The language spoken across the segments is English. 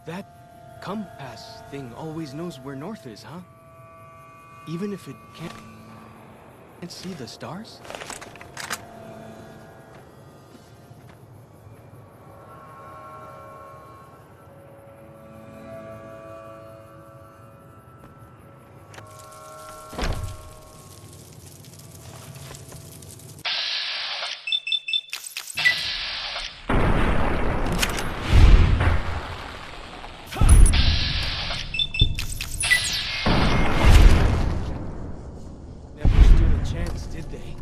That compass thing always knows where north is, huh? Even if it can't see the stars? Never stood a chance, did they?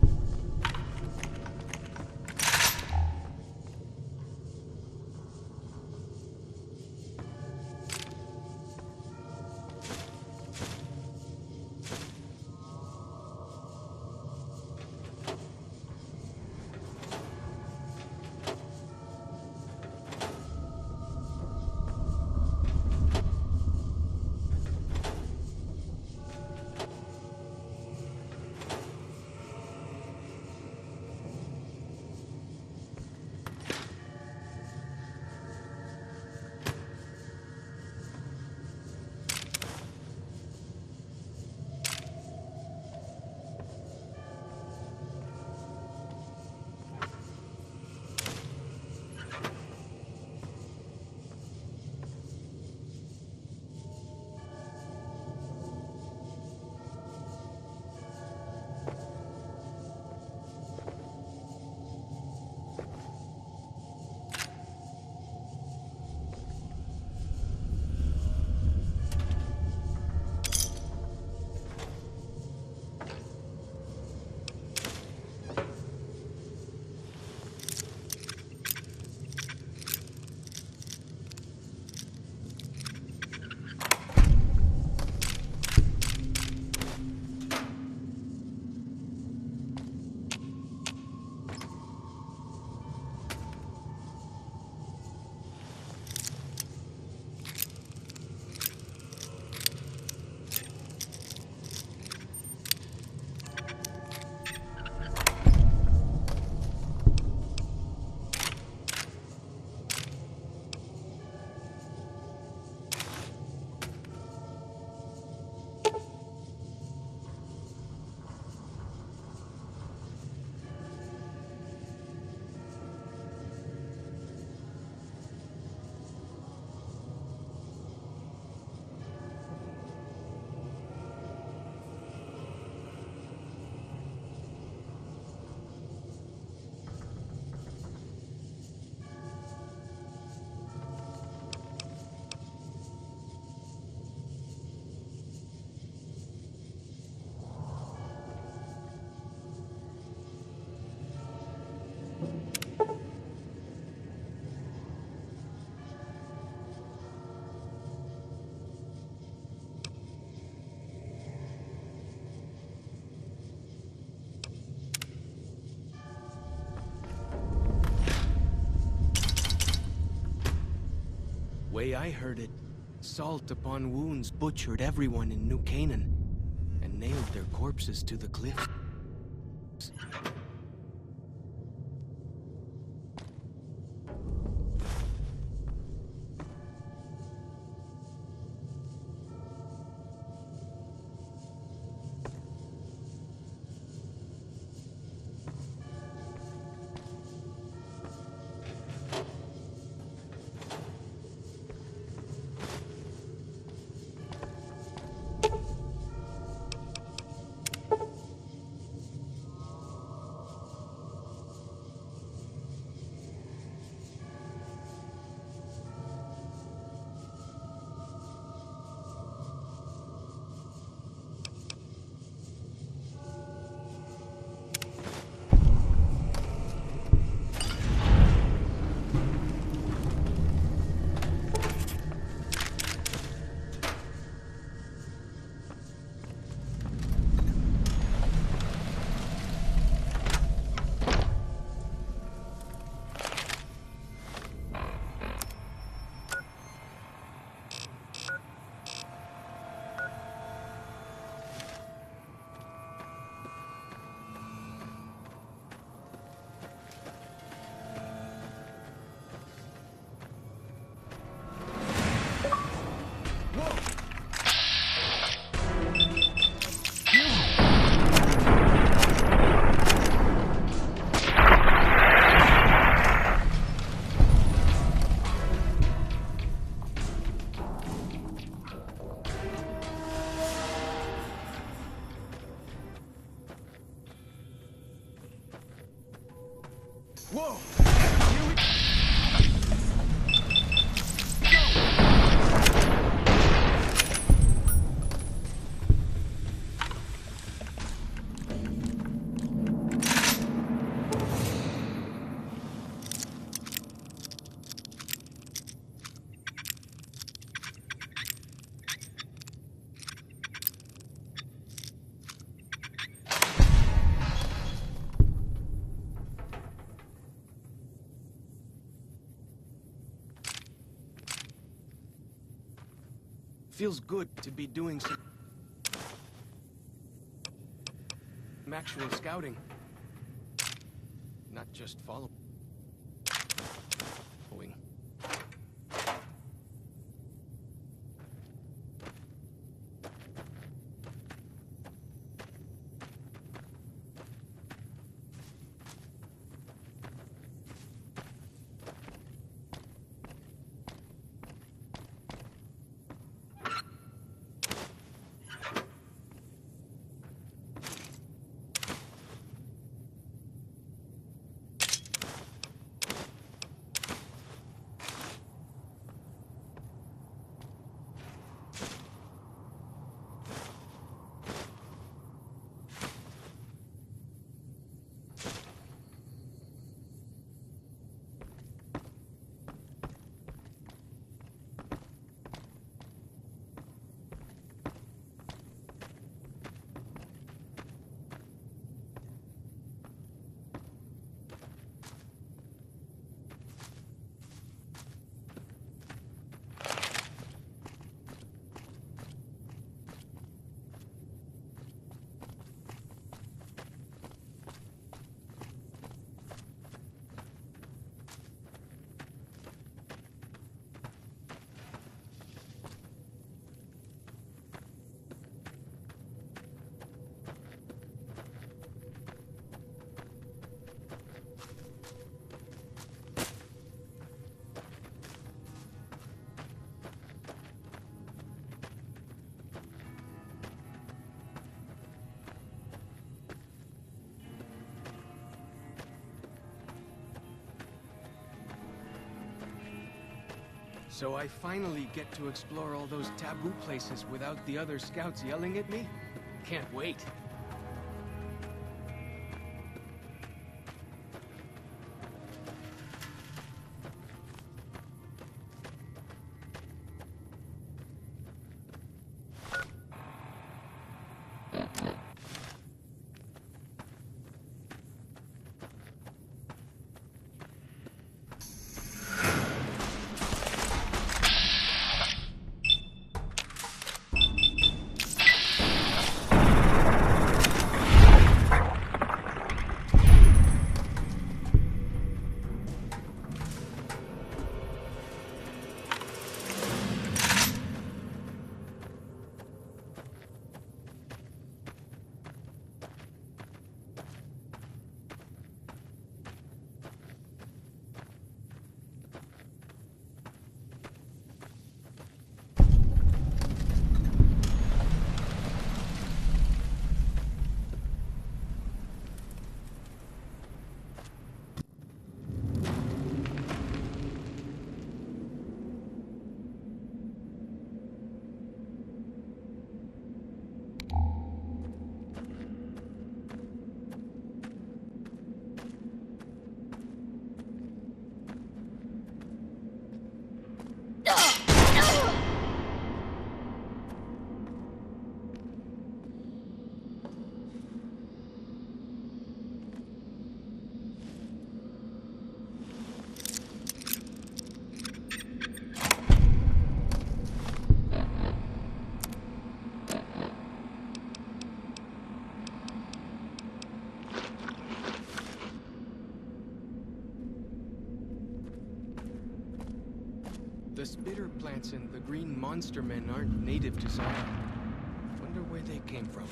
Way I heard it, salt upon wounds butchered everyone in New Canaan and nailed their corpses to the cliffs. Whoa! Here we Feels good to be doing some actual scouting. Not just following. So I finally get to explore all those taboo places without the other scouts yelling at me? Can't wait. The spitter plants and the green monster men aren't native to Saga. Wonder where they came from.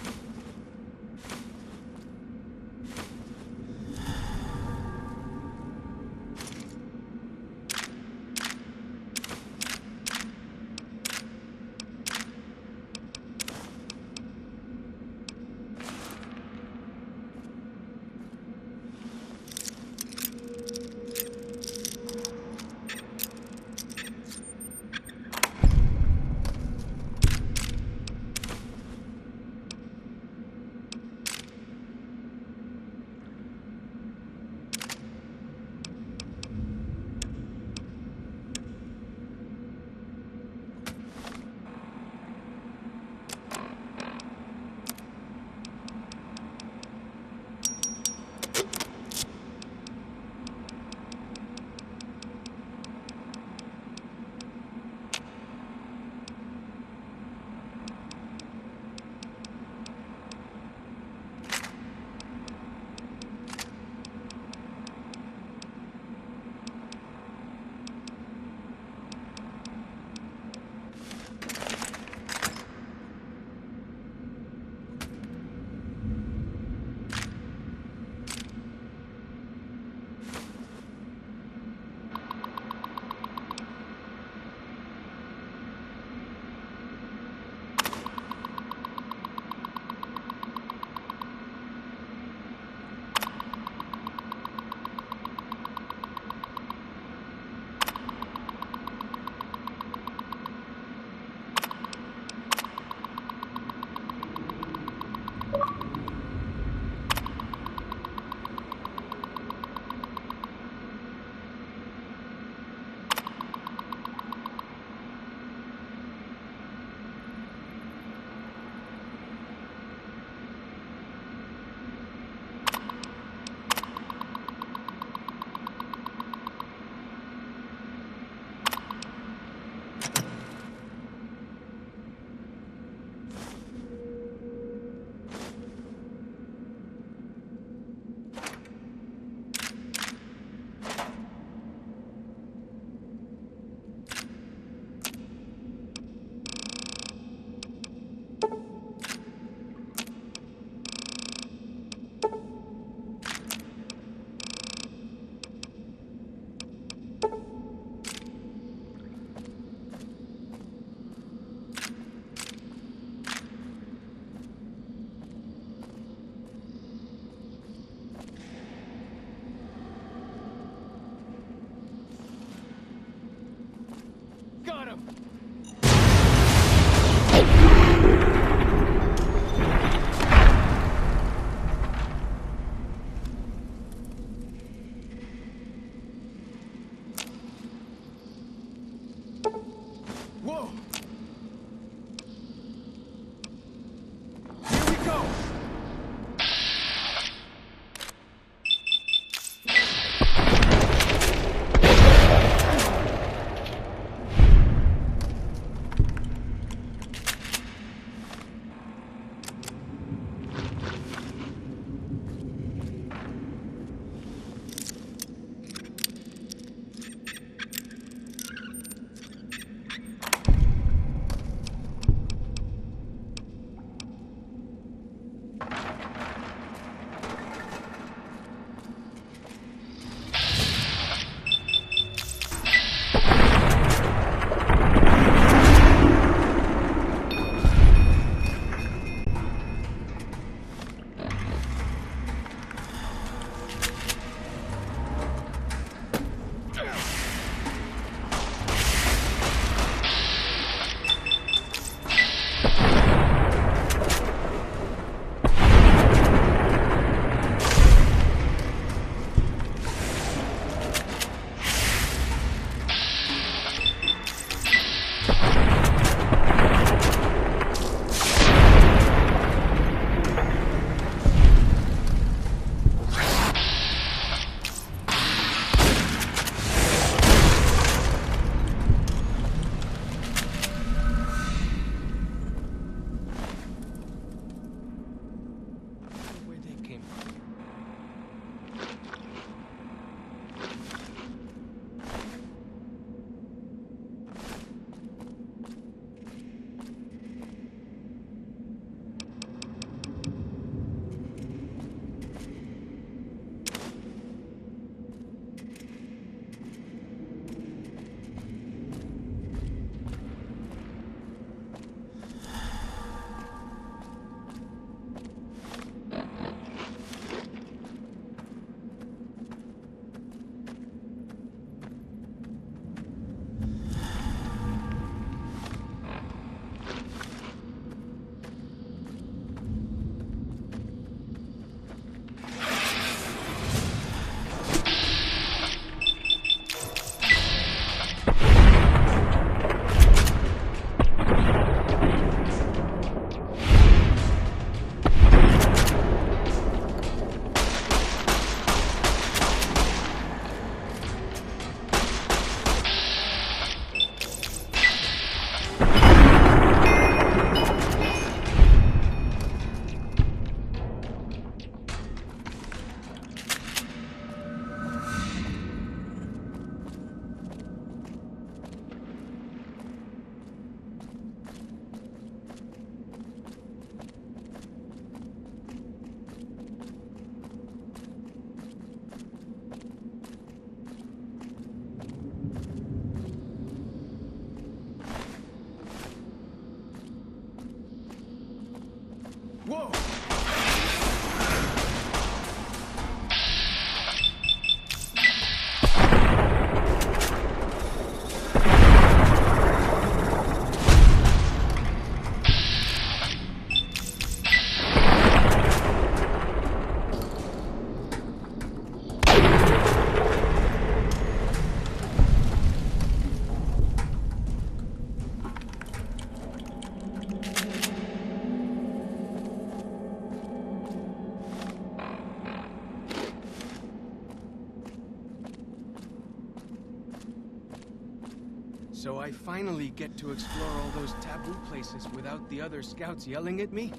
So I finally get to explore all those taboo places without the other scouts yelling at me?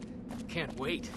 Can't wait.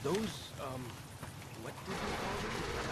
Those, what did you call them?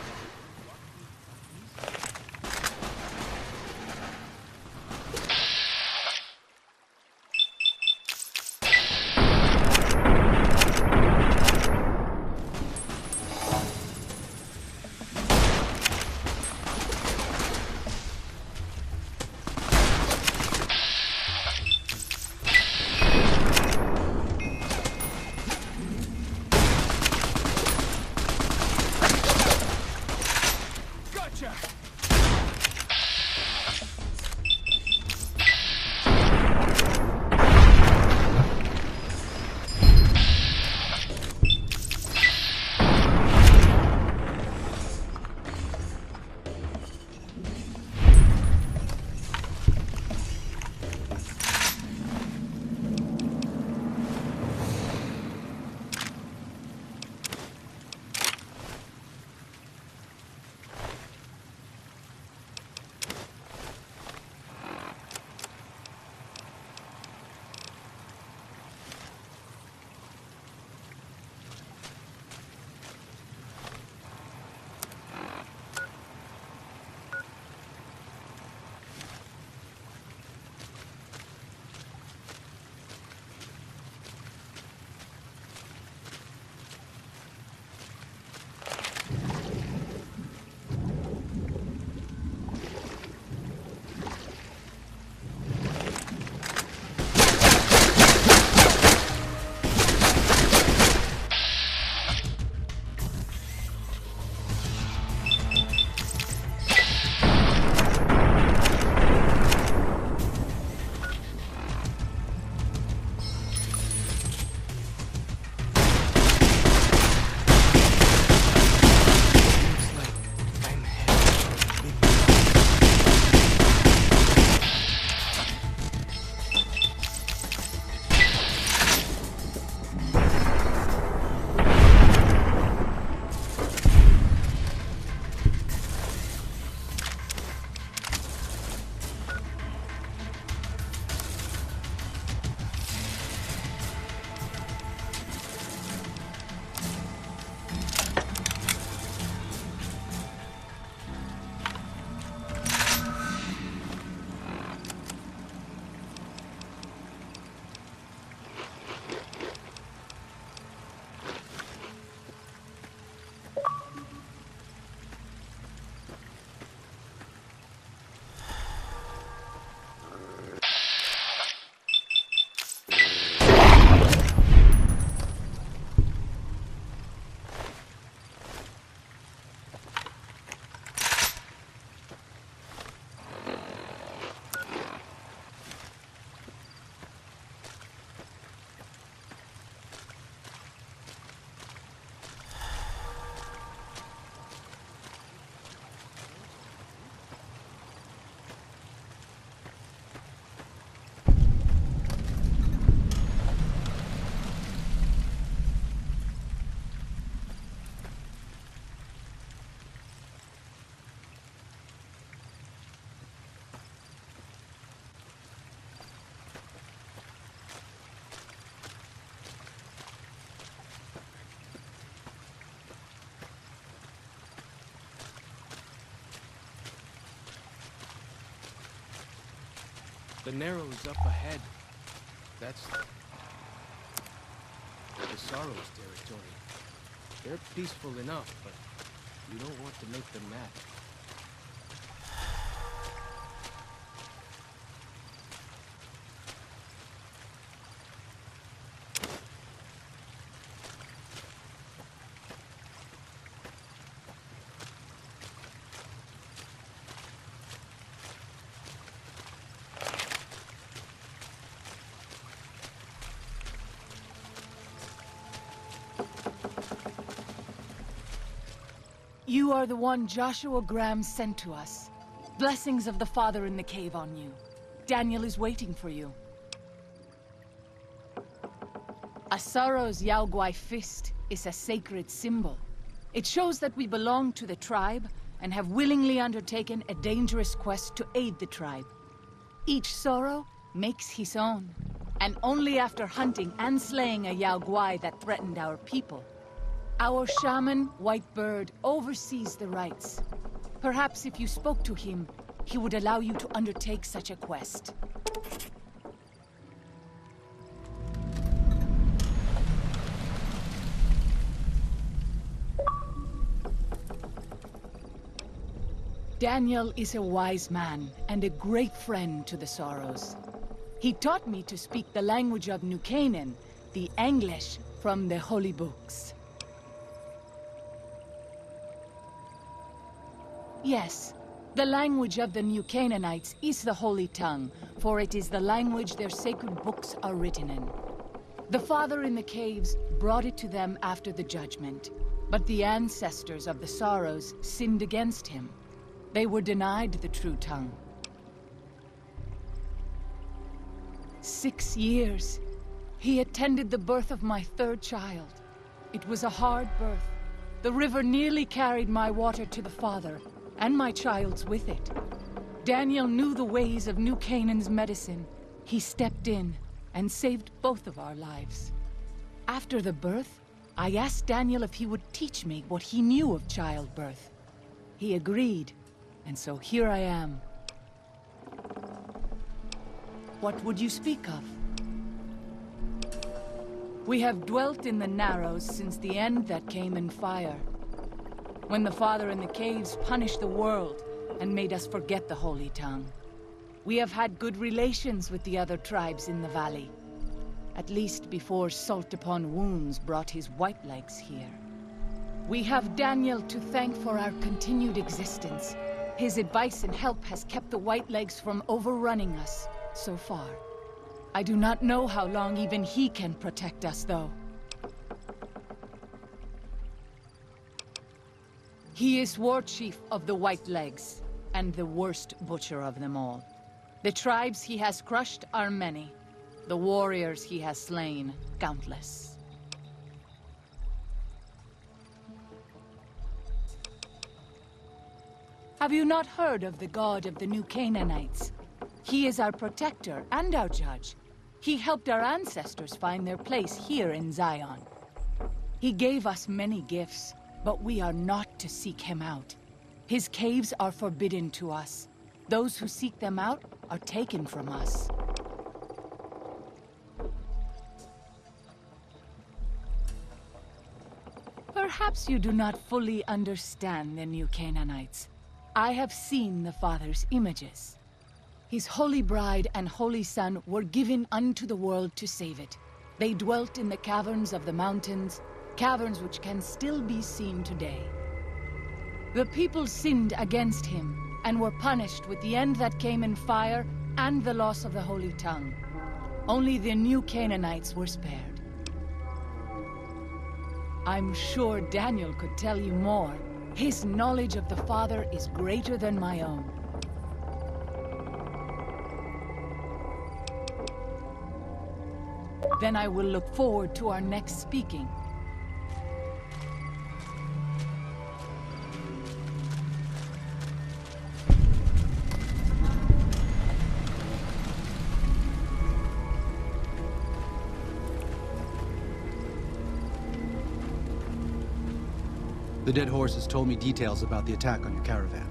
The Narrows up ahead. That's the Sorrows territory. They're peaceful enough, but you don't want to make them mad. You are the one Joshua Graham sent to us. Blessings of the Father in the cave on you. Daniel is waiting for you. A Sorrow's Yaoguai fist is a sacred symbol. It shows that we belong to the tribe and have willingly undertaken a dangerous quest to aid the tribe. Each Sorrow makes his own, and only after hunting and slaying a Yaoguai that threatened our people. Our shaman, White Bird, oversees the rites. Perhaps if you spoke to him, he would allow you to undertake such a quest. Daniel is a wise man and a great friend to the Sorrows. He taught me to speak the language of New Canaan, the English from the holy books. Yes, the language of the New Canaanites is the Holy Tongue, for it is the language their sacred books are written in. The Father in the caves brought it to them after the judgment, but the ancestors of the Sorrows sinned against him. They were denied the true tongue. 6 years. He attended the birth of my 3rd child. It was a hard birth. The river nearly carried my water to the Father, and my child's with it. Daniel knew the ways of New Canaan's medicine. He stepped in and saved both of our lives. After the birth, I asked Daniel if he would teach me what he knew of childbirth. He agreed, and so here I am. What would you speak of? We have dwelt in the Narrows since the end that came in fire. When the Father in the caves punished the world and made us forget the Holy Tongue. We have had good relations with the other tribes in the valley. At least before Salt Upon Wounds brought his white legs here. We have Daniel to thank for our continued existence. His advice and help has kept the white legs from overrunning us so far. I do not know how long even he can protect us, though. He is war chief of the White Legs, and the worst butcher of them all. The tribes he has crushed are many. The warriors he has slain, countless. Have you not heard of the god of the New Canaanites? He is our protector and our judge. He helped our ancestors find their place here in Zion. He gave us many gifts. But we are not to seek him out. His caves are forbidden to us. Those who seek them out are taken from us. Perhaps you do not fully understand the New Canaanites. I have seen the Father's images. His holy bride and holy son were given unto the world to save it. They dwelt in the caverns of the mountains, caverns which can still be seen today. The people sinned against him, and were punished with the end that came in fire and the loss of the Holy Tongue. Only the New Canaanites were spared. I'm sure Daniel could tell you more. His knowledge of the Father is greater than my own. Then I will look forward to our next speaking. The dead horse has told me details about the attack on your caravan.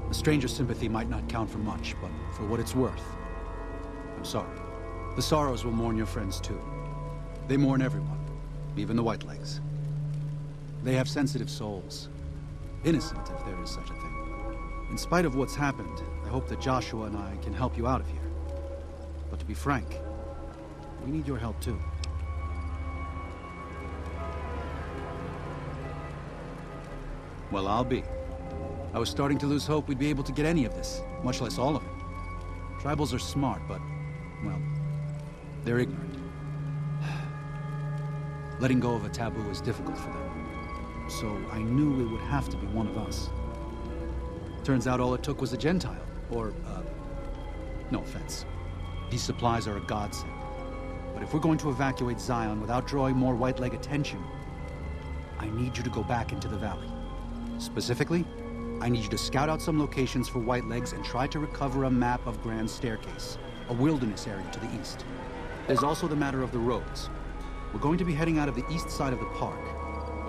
A stranger's sympathy might not count for much, but for what it's worth, I'm sorry. The Sorrows will mourn your friends too. They mourn everyone, even the Whitelegs. They have sensitive souls. Innocent, if there is such a thing. In spite of what's happened, I hope that Joshua and I can help you out of here. But to be frank, we need your help too. Well, I'll be. I was starting to lose hope we'd be able to get any of this, much less all of it. Tribals are smart, but, well, they're ignorant. Letting go of a taboo is difficult for them. So I knew it would have to be one of us. Turns out all it took was a Gentile, or, no offense. These supplies are a godsend. But if we're going to evacuate Zion without drawing more Whiteleg attention, I need you to go back into the valley. Specifically, I need you to scout out some locations for Whitelegs and try to recover a map of Grand Staircase, a wilderness area to the east. There's also the matter of the roads. We're going to be heading out of the east side of the park,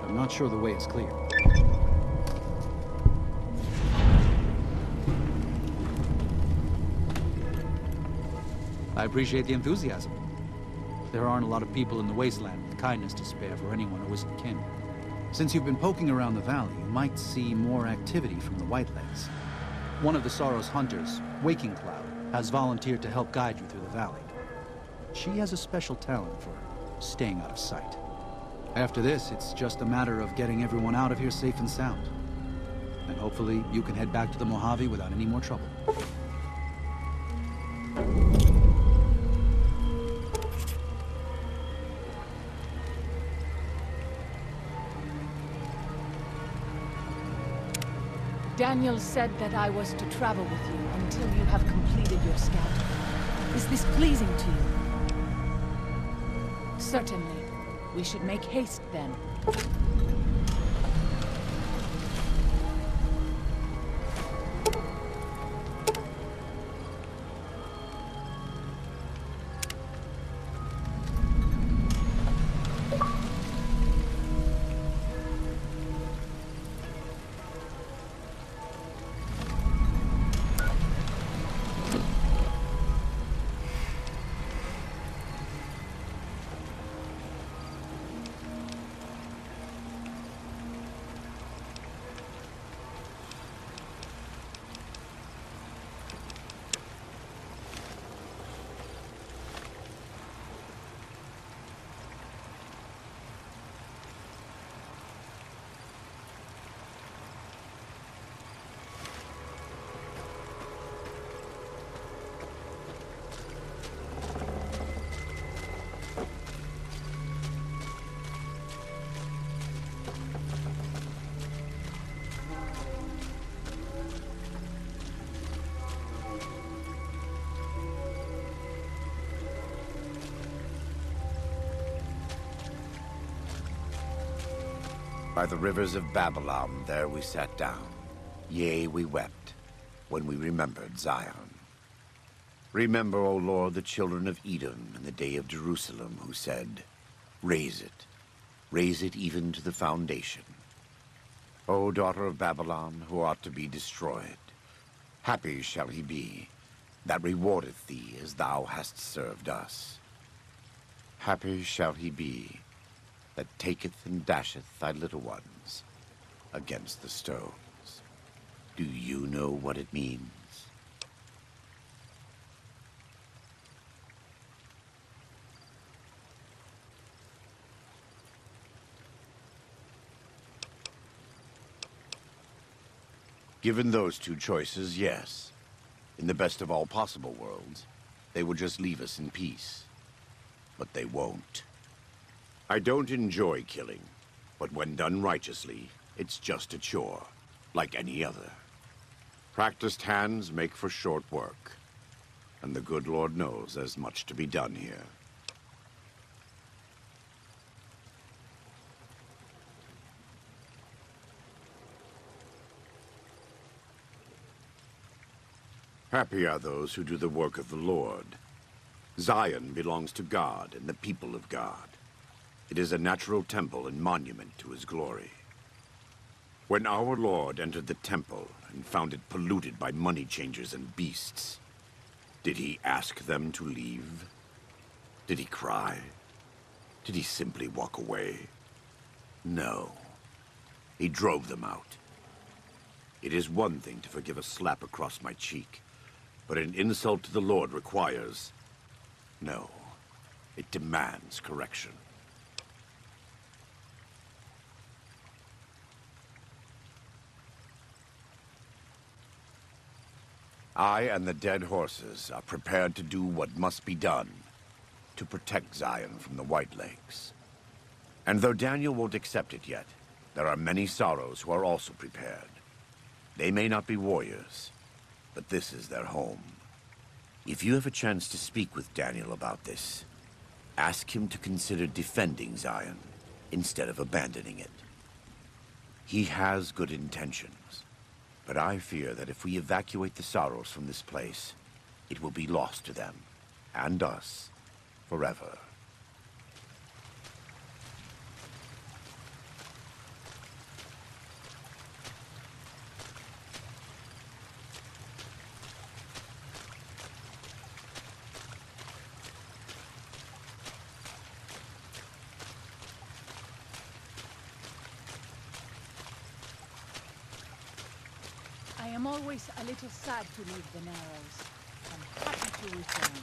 but I'm not sure the way is clear. I appreciate the enthusiasm. There aren't a lot of people in the wasteland with kindness to spare for anyone who isn't kin. Since you've been poking around the valley, you might see more activity from the Whitelegs. One of the Sorrow's hunters, Waking Cloud, has volunteered to help guide you through the valley. She has a special talent for staying out of sight. After this, it's just a matter of getting everyone out of here safe and sound. And hopefully you can head back to the Mojave without any more trouble. Daniel said that I was to travel with you until you have completed your scouting. Is this pleasing to you? Certainly. We should make haste then. By the rivers of Babylon, there we sat down. Yea, we wept, when we remembered Zion. Remember, O Lord, the children of Edom in the day of Jerusalem, who said, raise it even to the foundation. O daughter of Babylon, who ought to be destroyed, happy shall he be, that rewardeth thee as thou hast served us. Happy shall he be, that taketh and dasheth thy little ones against the stones. Do you know what it means? Given those two choices, yes. In the best of all possible worlds, they would just leave us in peace. But they won't. I don't enjoy killing, but when done righteously, it's just a chore, like any other. Practiced hands make for short work, and the good Lord knows there's much to be done here. Happy are those who do the work of the Lord. Zion belongs to God and the people of God. It is a natural temple and monument to his glory. When our Lord entered the temple and found it polluted by money changers and beasts, Did he ask them to leave? Did he cry? Did he simply walk away? No. He drove them out. It is one thing to forgive a slap across my cheek, but an insult to the Lord requires... No. It demands correction. I and the dead horses are prepared to do what must be done to protect Zion from the White Lakes. And though Daniel won't accept it yet, there are many sorrows who are also prepared. They may not be warriors, but this is their home. If you have a chance to speak with Daniel about this, ask him to consider defending Zion instead of abandoning it. He has good intentions, but I fear that if we evacuate the sorrows from this place, it will be lost to them, and us, forever. I am always a little sad to leave the Narrows. I'm happy to return.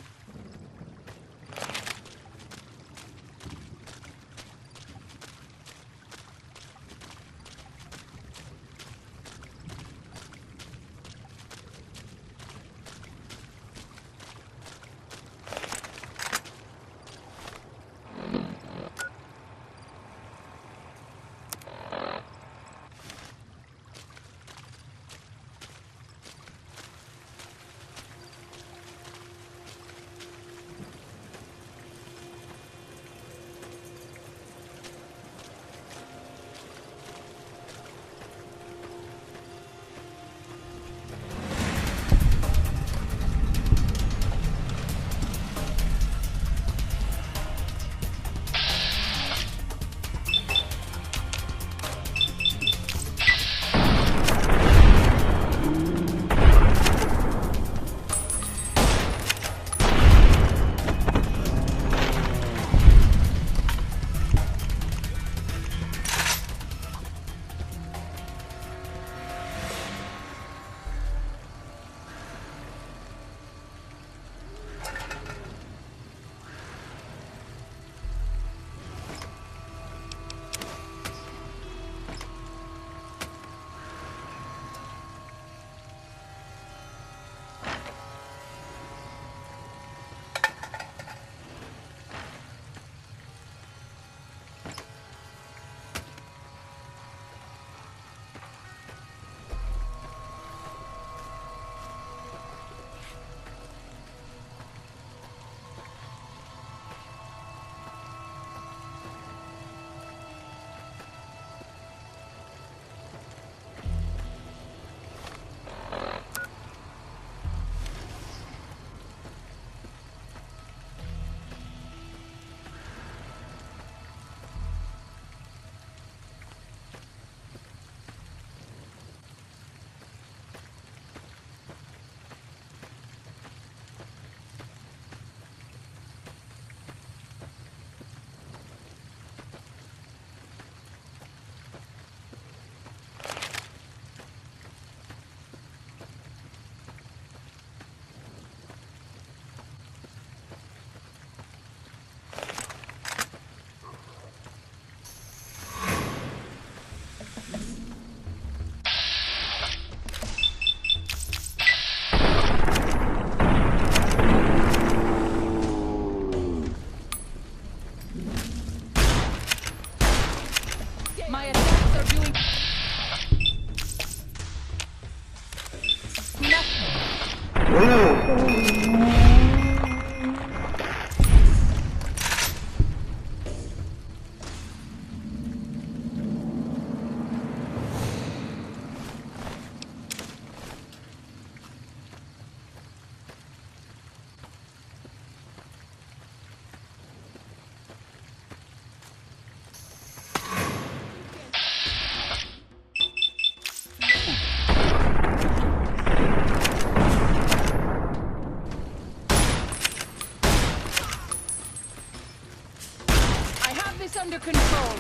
this under control.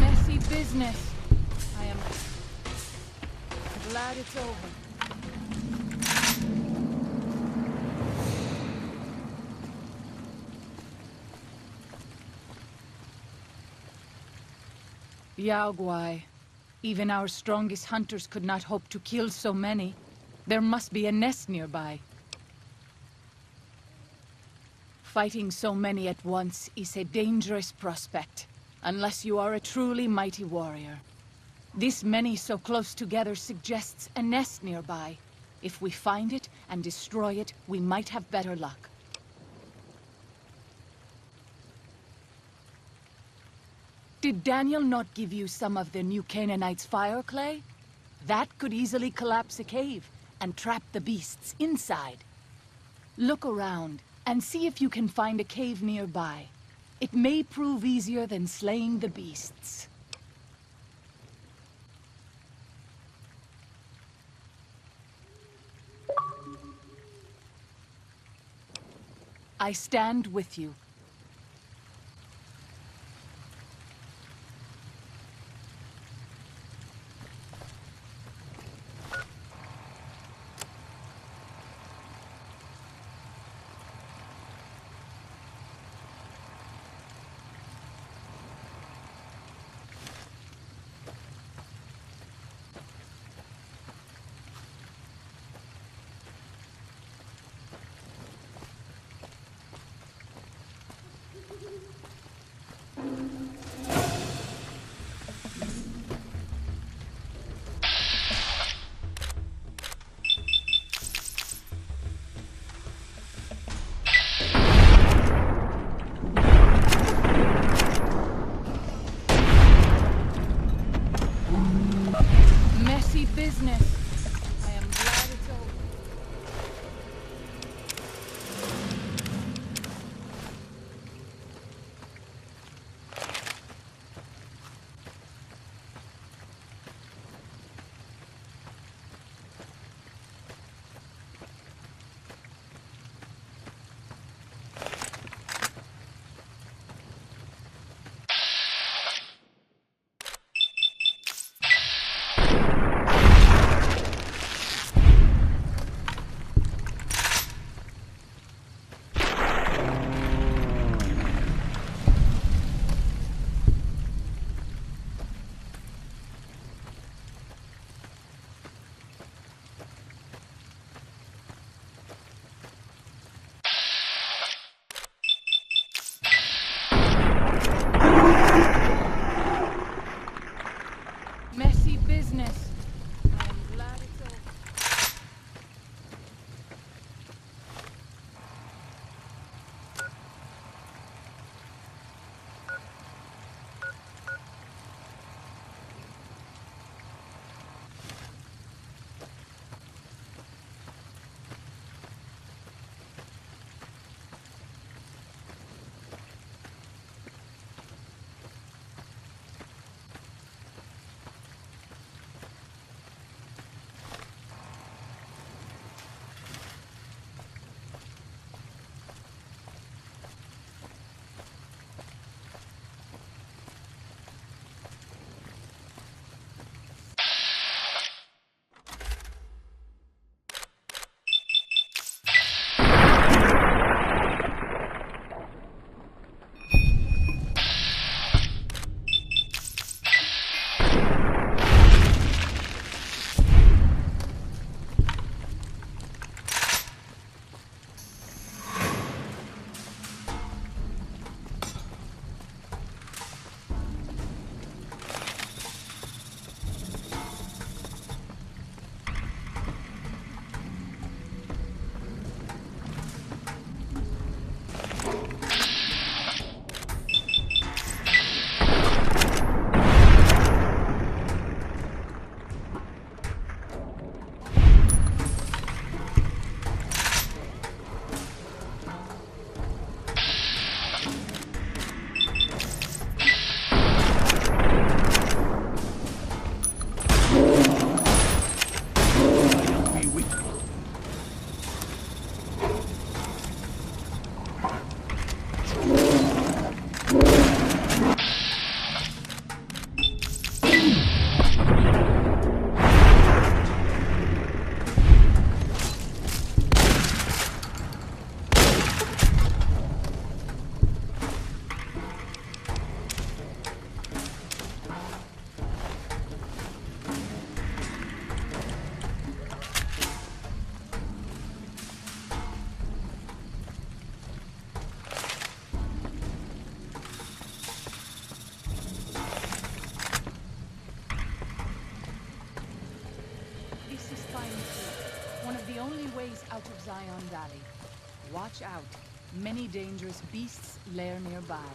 Messy business. I am glad it's over. Yao Guai. Even our strongest hunters could not hope to kill so many. There must be a nest nearby. Fighting so many at once is a dangerous prospect, unless you are a truly mighty warrior. This many so close together suggests a nest nearby. If we find it and destroy it, we might have better luck. Did Daniel not give you some of the new Canaanites' fire clay? That could easily collapse a cave and trap the beasts inside. Look around and see if you can find a cave nearby. It may prove easier than slaying the beasts. I stand with you. Business. I am glad it's over. Messy business. I am glad it's over. only ways out of Zion Valley. Watch out. Many dangerous beasts lair nearby.